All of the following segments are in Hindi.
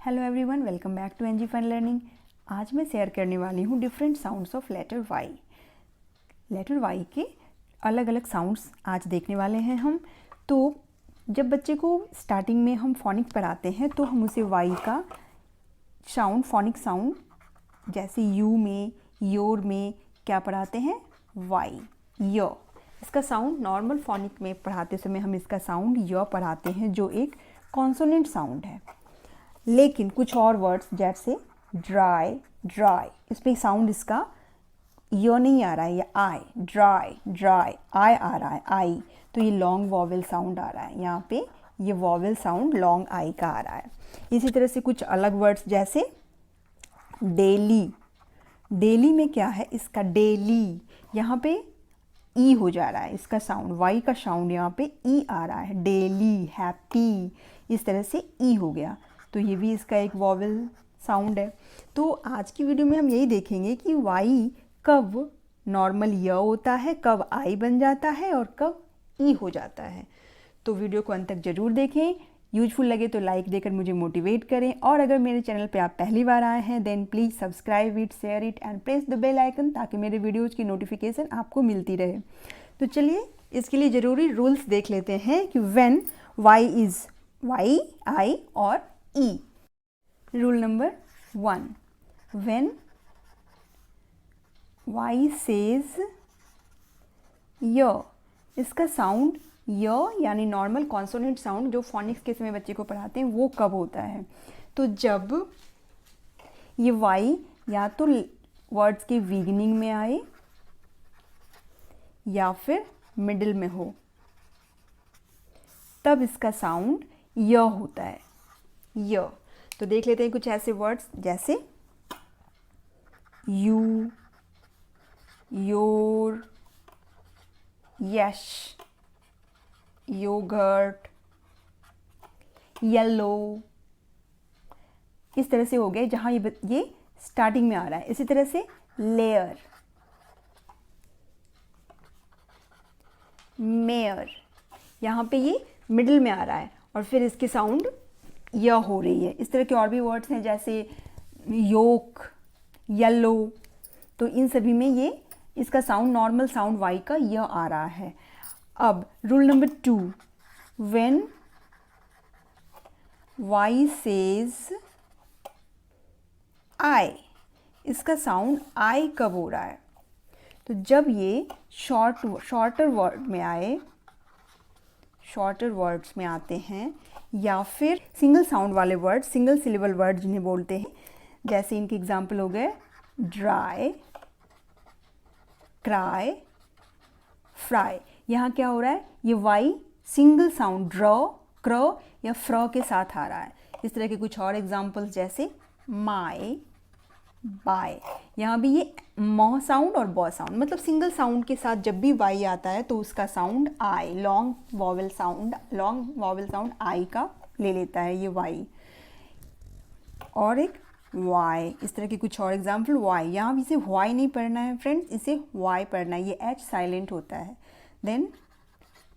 Hello everyone, welcome back to NG Fun Learning. आज मैं शेयर करने वाली हूँ different sounds of letter Y. Letter Y के अलग अलग साउंड्स आज देखने वाले हैं हम। तो जब बच्चे को स्टार्टिंग में हम फोनिक्स पढ़ाते हैं तो हम उसे वाई का साउंड, फोनिक साउंड, जैसे यू में, योर में क्या पढ़ाते हैं, वाई, य। इसका साउंड नॉर्मल फोनिक में पढ़ाते समय हम इसका साउंड य पढ़ाते हैं, जो एक कॉन्सोनेंट साउंड है। लेकिन कुछ और वर्ड्स जैसे ड्राई, ड्राई, इस पर साउंड इसका य नहीं आ रहा है, या आई, ड्राई, ड्राई, आई आ रहा है, आई, तो ये लॉन्ग वॉवेल साउंड आ रहा है। यहाँ पे ये वॉवेल साउंड लॉन्ग आई का आ रहा है। इसी तरह से कुछ अलग वर्ड्स जैसे डेली, डेली में क्या है, इसका डेली यहाँ पे ई हो जा रहा है, इसका साउंड वाई का साउंड यहाँ पे ई आ रहा है। डेली, हैप्पी, इस तरह से ई हो गया, तो ये भी इसका एक वॉवेल साउंड है। तो आज की वीडियो में हम यही देखेंगे कि वाई कब नॉर्मल य होता है, कब आई बन जाता है और कब ई हो जाता है। तो वीडियो को अंत तक जरूर देखें। यूजफुल लगे तो लाइक देकर मुझे मोटिवेट करें, और अगर मेरे चैनल पे आप पहली बार आए हैं then please subscribe it, share it and press the bell icon, ताकि मेरे वीडियोज़ की नोटिफिकेशन आपको मिलती रहे। तो चलिए इसके लिए ज़रूरी रूल्स देख लेते हैं कि when Y is Y, I और E. Rule number 1, when Y says य, इसका साउंड य यानी नॉर्मल कॉन्सोनेंट साउंड जो फोनिक्स के समय बच्चे को पढ़ाते हैं वो कब होता है, तो जब ये वाई या तो वर्ड्स के बिगिनिंग में आए या फिर मिडिल में हो, तब इसका साउंड य होता है, य। तो देख लेते हैं कुछ ऐसे वर्ड्स जैसे you, your, yes, yoghurt, yellow, इस तरह से हो गए जहां ये स्टार्टिंग में आ रहा है। इसी तरह से लेयर, मेयर, यहाँ पे ये मिडिल में आ रहा है और फिर इसकी साउंड य हो रही है। इस तरह के और भी वर्ड्स हैं जैसे योक, येलो, तो इन सभी में ये इसका साउंड नॉर्मल साउंड वाई का य आ रहा है। अब rule number 2, when Y says I, इसका साउंड आई कब हो रहा है, तो जब ये शॉर्टर वर्ड में आए, शॉर्टर वर्ड्स में आते हैं, या फिर सिंगल साउंड वाले वर्ड, सिंगल सिलेबल वर्ड जिन्हें बोलते हैं, जैसे इनके एग्जाम्पल हो गए ड्राई, क्राई, फ्राई। यहाँ क्या हो रहा है, ये वाई सिंगल साउंड ड्र, क्र या फ्र के साथ आ रहा है। इस तरह के कुछ और एग्जाम्पल्स जैसे माई, बाय, यहाँ भी ये म साउंड और ब साउंड, मतलब सिंगल साउंड के साथ जब भी वाई आता है तो उसका साउंड आई, लॉन्ग वॉवेल साउंड आई का ले लेता है ये वाई। और एक वाई, इस तरह के कुछ और एग्जाम्पल वाई, यहाँ भी इसे वाई नहीं पढ़ना है फ्रेंड्स, इसे वाई पढ़ना है, ये एच साइलेंट होता है। देन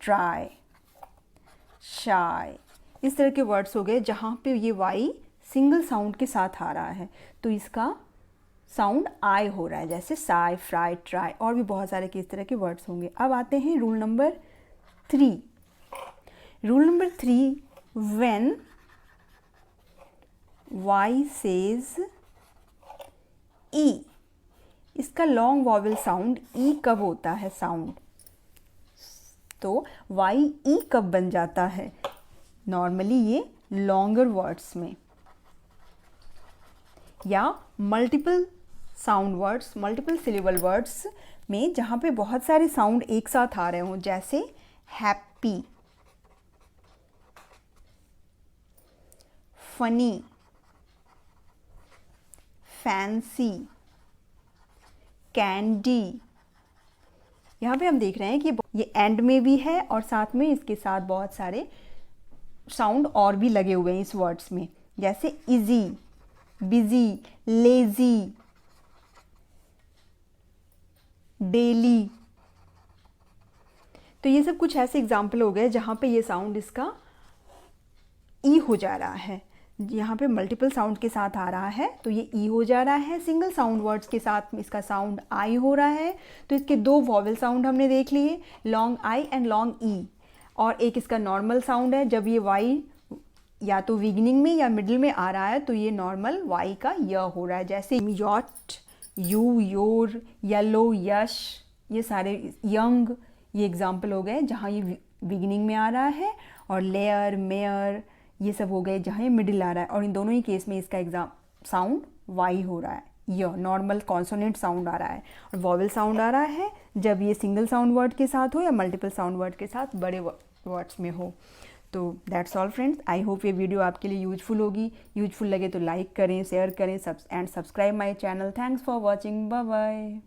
ट्राई, शाई, इस तरह के वर्ड्स हो गए जहाँ पे ये वाई सिंगल साउंड के साथ आ रहा है तो इसका साउंड आई हो रहा है, जैसे साई, फ्राई, ट्राई, और भी बहुत सारे इस तरह के वर्ड्स होंगे। अब आते हैं rule number 3। Rule number 3, when Y says E, इसका लॉन्ग वॉवेल साउंड ई कब होता है साउंड, तो वाई ई कब बन जाता है, नॉर्मली ये लॉन्गर वर्ड्स में या multiple sound words, multiple syllable words में, जहाँ पे बहुत सारे साउंड एक साथ आ रहे हों, जैसे हैप्पी, फनी, फैंसी, कैंडी। यहाँ पे हम देख रहे हैं कि ये एंड में भी है और साथ में इसके साथ बहुत सारे साउंड और भी लगे हुए हैं इस वर्ड्स में, जैसे इजी, बिजी, लेजी, डेली। तो ये सब कुछ ऐसे एग्जाम्पल हो गए जहाँ पे ये साउंड इसका ई हो जा रहा है। यहाँ पे मल्टीपल साउंड के साथ आ रहा है तो ये ई हो जा रहा है। सिंगल साउंड वर्ड्स के साथ इसका साउंड आई हो रहा है। तो इसके दो वॉवेल साउंड हमने देख लिए, लॉन्ग आई एंड लॉन्ग ई, और एक इसका नॉर्मल साउंड है। जब ये वाई या तो बिगिनिंग में या मिडिल में आ रहा है तो ये नॉर्मल वाई का य हो रहा है, जैसे यॉट, यू, योर, येलो, यश, ये सारे, यंग, ये एग्जाम्पल हो गए जहाँ ये बिगिनिंग में आ रहा है। और लेयर, मेयर, ये सब हो गए जहाँ ये मिडिल आ रहा है। और इन दोनों ही केस में इसका साउंड वाई हो रहा है, य नॉर्मल कॉन्सोनेंट साउंड आ रहा है। और वॉवेल साउंड आ रहा है जब ये सिंगल साउंड वर्ड के साथ हो या मल्टीपल साउंड वर्ड के साथ बड़े वर्ड्स में हो। तो that's all friends, I hope ये वीडियो आपके लिए यूजफुल होगी। यूजफुल लगे तो लाइक करें, शेयर करें and subscribe my channel. Thanks for watching, bye bye.